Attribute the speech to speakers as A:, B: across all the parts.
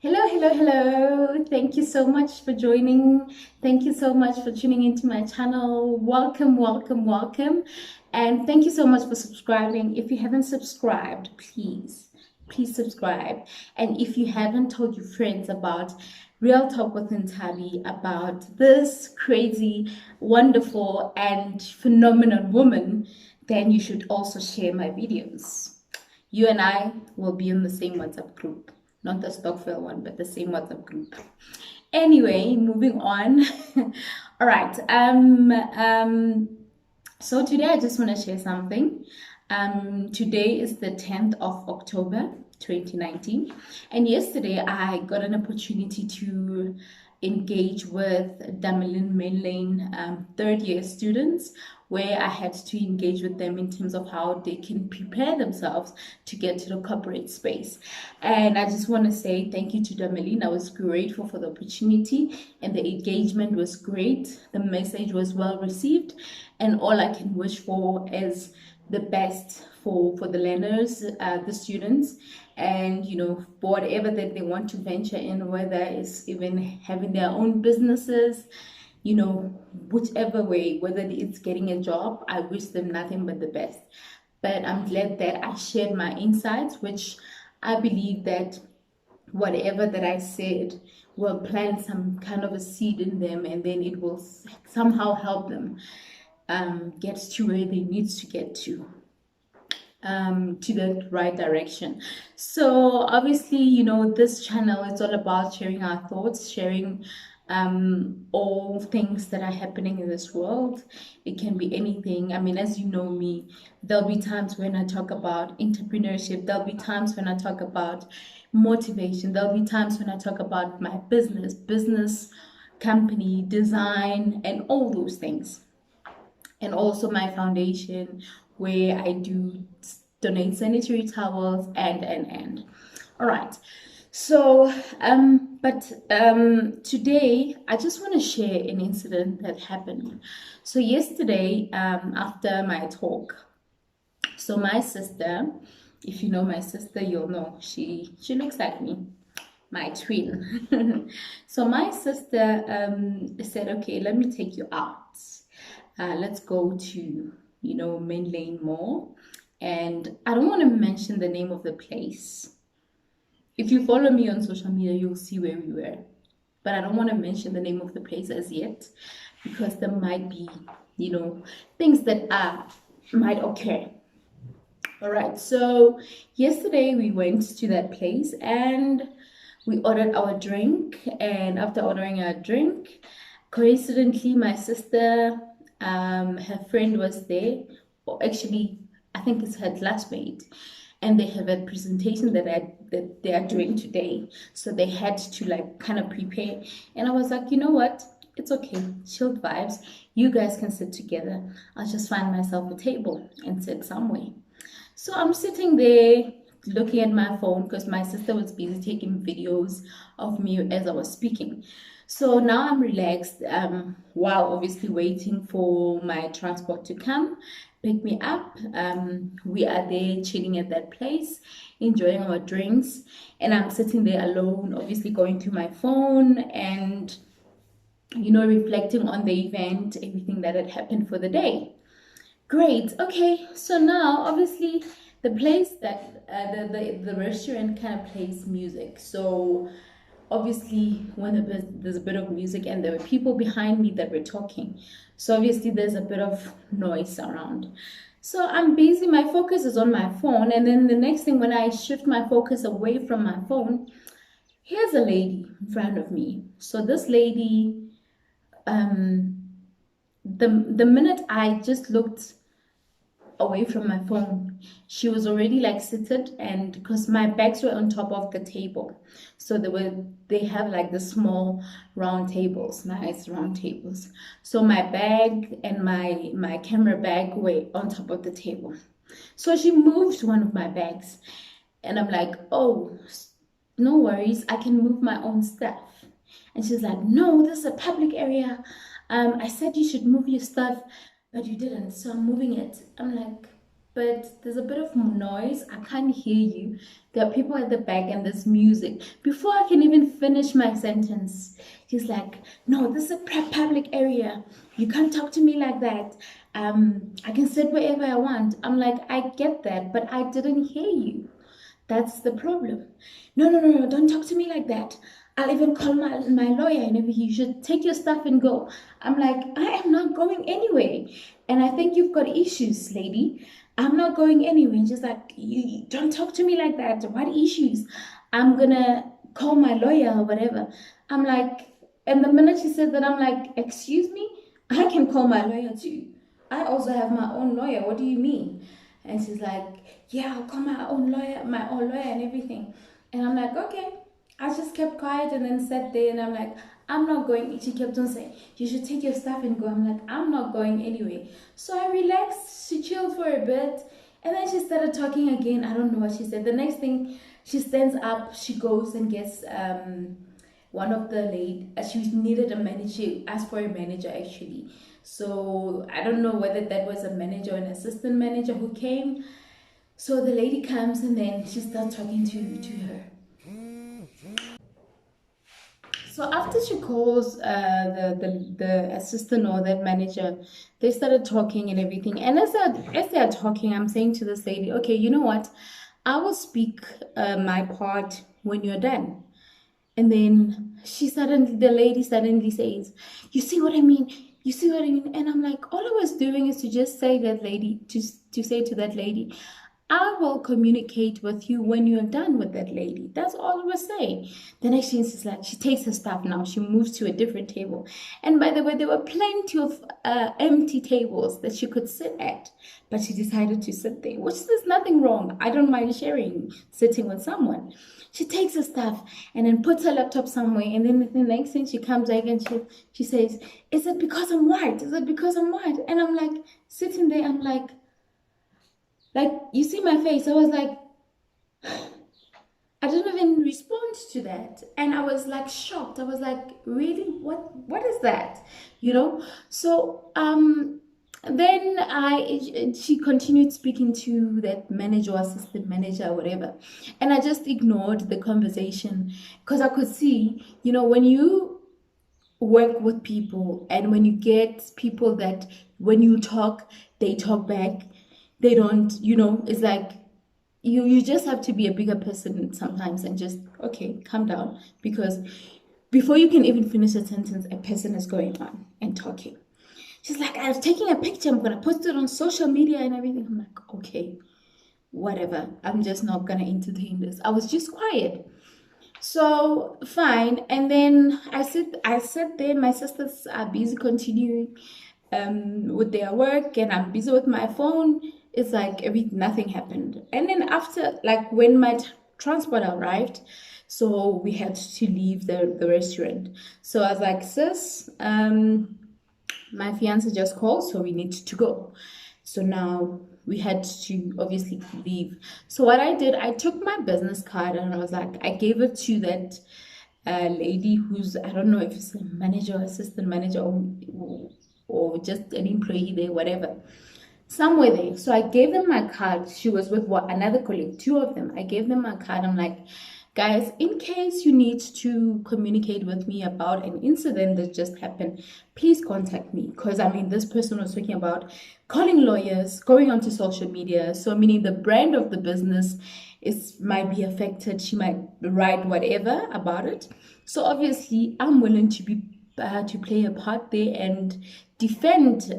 A: Hello, hello, hello. Thank you so much for joining. Thank you so much for tuning into my channel. Welcome, welcome, welcome. And thank you so much for subscribing. If you haven't subscribed, please subscribe. And if you haven't told your friends about Real Talk with Ntabi, about this crazy, wonderful, and phenomenal woman, then you should also share my videos. You and I will be in the same WhatsApp group, not the Stockville one, but the same WhatsApp group. Anyway, moving on. All right. So today I just want to share something. Today is the 10th of October, 2019, and yesterday I got an opportunity to engage with Damelin Mainlane third year students, where I had to engage with them in terms of how they can prepare themselves to get to the corporate space. And I just want to say thank you to Damelin. I was grateful for the opportunity, and the engagement was great. The message was well received, and all I can wish for is the best for the learners, the students, and for whatever that they want to venture in, whether it's even having their own businesses, whichever way, whether it's getting a job. I wish them nothing but the best. But I'm glad that I shared my insights, which I believe that whatever that I said will plant some kind of a seed in them, and then it will somehow help them get to where they need to get to the right direction. So obviously, this channel is all about sharing our thoughts, sharing all things that are happening in this world. It can be anything. I mean, as you know me, there'll be times when I talk about entrepreneurship, there'll be times when I talk about motivation, there'll be times when I talk about my business, company, design, and all those things. And also my foundation, where I do donate sanitary towels and. All right. So, today I just want to share an incident that happened. So yesterday, after my talk, so my sister, if you know my sister, you'll know she looks like me, my twin. So my sister said, okay, let me take you out. Let's go to, Main Lane Mall. And I don't want to mention the name of the place. If you follow me on social media, you'll see where we were. But I don't want to mention the name of the place as yet, because there might be, things that might occur. All right. So yesterday we went to that place and we ordered our drink. And after ordering our drink, coincidentally, my sister, her friend was there, or actually, I think it's her classmate, and they have a presentation that they are doing today. So they had to like kind of prepare. And I was like, you know what? It's okay, chilled vibes. You guys can sit together. I'll just find myself a table and sit somewhere. So I'm sitting there looking at my phone because my sister was busy taking videos of me as I was speaking. So now I'm relaxed, while obviously waiting for my transport to come pick me up. We are there chilling at that place, enjoying our drinks, and I'm sitting there alone, obviously going through my phone and reflecting on the event, everything that had happened for the day. Great. Okay. So now, obviously, the place that the restaurant kind of plays music. So obviously, when there's a bit of music and there were people behind me that were talking, so obviously there's a bit of noise around. So I'm busy. My focus is on my phone, and then the next thing, when I shift my focus away from my phone, here's a lady in front of me. So this lady, the minute I just looked away from my phone, she was already like seated, and because my bags were on top of the table, so they have like the small round tables, nice round tables. So my bag and my camera bag were on top of the table. So she moved one of my bags, and I'm like, oh, no worries, I can move my own stuff. And she's like, no, this is a public area. I said you should move your stuff, but you didn't, so I'm moving it. I'm like, but there's a bit of noise. I can't hear you. There are people at the back and there's music. Before I can even finish my sentence, he's like, no, this is a public area. You can't talk to me like that. I can sit wherever I want. I'm like, I get that, but I didn't hear you. That's the problem. No, no, no, no, don't talk to me like that. I'll even call my lawyer and everything. You should take your stuff and go. I'm like, I am not going anywhere. And I think you've got issues, lady. I'm not going anywhere. And she's like, you don't talk to me like that. What issues? I'm gonna call my lawyer or whatever. I'm like, and the minute she said that, I'm like, excuse me? I can call my lawyer too. I also have my own lawyer. What do you mean? And she's like, yeah, I'll call my own lawyer and everything. And I'm like, okay. I just kept quiet and then sat there and I'm like, I'm not going. She kept on saying, you should take your stuff and go. I'm like, I'm not going anyway. So I relaxed. She chilled for a bit. And then she started talking again. I don't know what she said. The next thing, she stands up. She goes and gets one of the ladies. She needed a manager. She asked for a manager actually. So I don't know whether that was a manager or an assistant manager who came. So the lady comes and then she starts talking to her. So after she calls the assistant or that manager, they started talking and everything. And as they are talking, I'm saying to this lady, okay, you know what? I will speak my part when you're done. And then the lady suddenly says, you see what I mean? You see what I mean? And I'm like, all I was doing is to just say that lady, to say to that lady, I will communicate with you when you're done with that lady. That's all I was saying. The next thing is like, she takes her stuff now. She moves to a different table. And by the way, there were plenty of empty tables that she could sit at. But she decided to sit there, which there's nothing wrong. I don't mind sharing, sitting with someone. She takes her stuff and then puts her laptop somewhere. And then the next thing she comes back and she says, is it because I'm white? Is it because I'm white? And I'm like, sitting there, I'm like, you see my face. I was like, I didn't even respond to that. And I was like shocked. I was like, really? What is that? You know? So then she continued speaking to that manager, assistant manager, or whatever. And I just ignored the conversation because I could see, you know, when you work with people and when you get people that when you talk, they talk back. They don't, you know, it's like you just have to be a bigger person sometimes and just, okay, calm down. Because before you can even finish a sentence, a person is going on and talking. She's like, I was taking a picture. I'm going to post it on social media and everything. I'm like, okay, whatever. I'm just not going to entertain this. I was just quiet. So fine. And then I sat there. My sisters are busy continuing with their work and I'm busy with my phone. It's like nothing happened. And then after, like when my transport arrived, so we had to leave the restaurant. So I was like, sis, my fiance just called, so we need to go. So now we had to obviously leave. So what I did, I took my business card and I was like, I gave it to that lady who's, I don't know if it's a manager or assistant manager or just an employee there, whatever. Somewhere there. So I gave them my card. She was with another colleague, two of them. I gave them my card. I'm like, guys, in case you need to communicate with me about an incident that just happened, please contact me. Because I mean, this person was talking about calling lawyers, going onto social media. So meaning the brand of the business might be affected. She might write whatever about it. So obviously, I'm willing to play a part there and defend.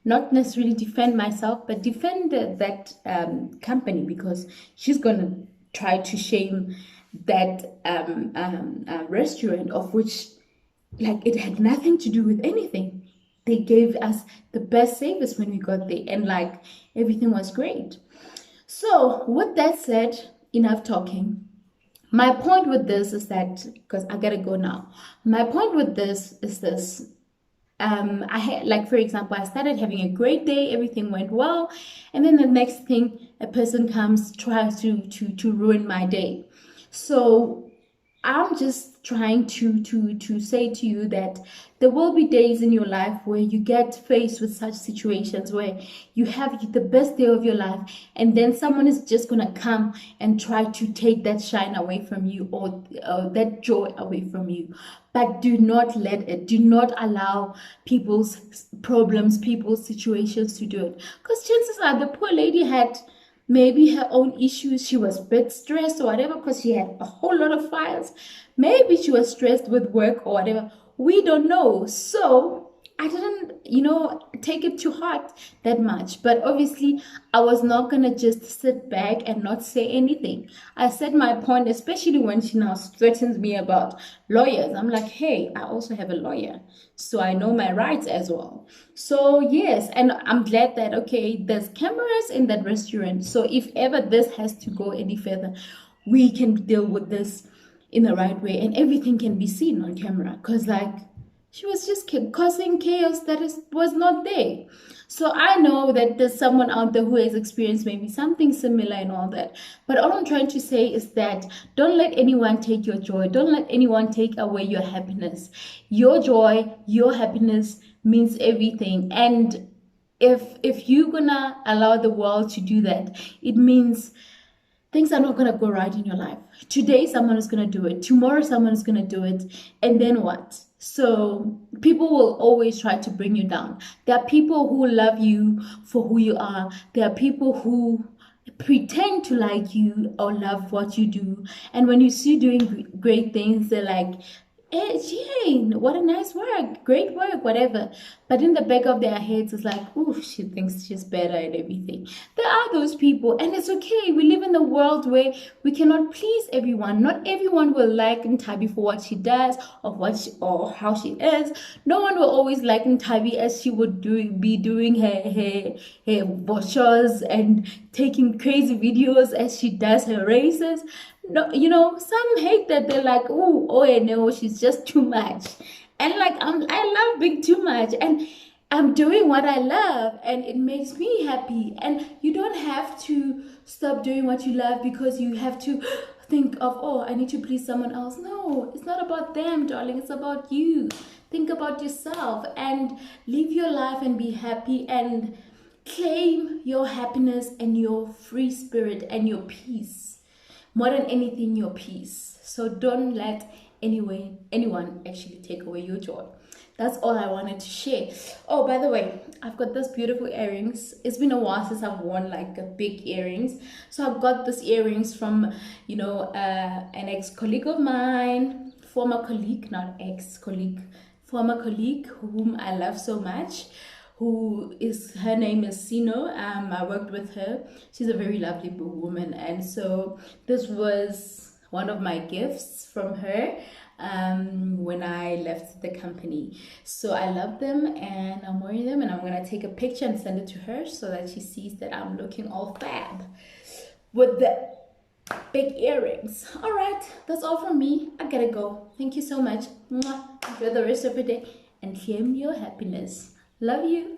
A: Not necessarily defend myself, but defend that company because she's gonna try to shame that restaurant, of which like it had nothing to do with anything. They gave us the best service when we got there, and like everything was great. So with that said, enough talking. My point with this is that, because I gotta go now. My point with this is this. I had, like, for example, I started having a great day, everything went well, and then the next thing, a person comes, tries to ruin my day. So I'm just trying to say to you that there will be days in your life where you get faced with such situations where you have the best day of your life, and then someone is just gonna come and try to take that shine away from you, or that joy away from you. But do not let it. Do not allow people's problems, people's situations to do it, because chances are the poor lady had maybe her own issues. She was a bit stressed or whatever because she had a whole lot of files. Maybe she was stressed with work or whatever. We don't know. So I didn't, take it to heart that much. But obviously, I was not going to just sit back and not say anything. I said my point, especially when she now threatens me about lawyers. I'm like, hey, I also have a lawyer, so I know my rights as well. So yes, and I'm glad that, okay, there's cameras in that restaurant. So if ever this has to go any further, we can deal with this in the right way, and everything can be seen on camera. Because like, she was just causing chaos that was not there. So I know that there's someone out there who has experienced maybe something similar and all that. But all I'm trying to say is that don't let anyone take your joy. Don't let anyone take away your happiness. Your joy, your happiness means everything. And if you're gonna allow the world to do that, it means things are not going to go right in your life. Today, someone is going to do it. Tomorrow, someone is going to do it. And then what? So people will always try to bring you down. There are people who love you for who you are. There are people who pretend to like you or love what you do. And when you see you doing great things, they're like, hey, Jane, what a nice work, great work, whatever. But in the back of their heads, it's like, ooh, she thinks she's better at everything. There are those people, and it's okay. We live in a world where we cannot please everyone. Not everyone will like Ntabi for what she does or how she is. No one will always like Ntabi as she would be doing her vouchers and taking crazy videos as she does her races. No, some hate that. They're like, oh, no, she's just too much. And like, I love being too much, and I'm doing what I love, and it makes me happy. And you don't have to stop doing what you love because you have to think of, oh, I need to please someone else. No, it's not about them, darling. It's about you. Think about yourself and live your life and be happy and claim your happiness and your free spirit and your peace. More than anything, your peace. So don't let anyone actually take away your joy. That's all I wanted to share. Oh, by the way, I've got these beautiful earrings. It's been a while since I've worn like a big earrings. So I've got these earrings from, an ex-colleague of mine, former colleague, not ex-colleague, former colleague whom I love so much. Her name is Sino. I worked with her. She's a very lovely woman, and so this was one of my gifts from her when I left the company. So I love them, and I'm wearing them, and I'm gonna take a picture and send it to her so that she sees that I'm looking all fab with the big earrings. All right, that's all from me. I gotta go. Thank you so much. Enjoy the rest of your day and claim your happiness. Love you.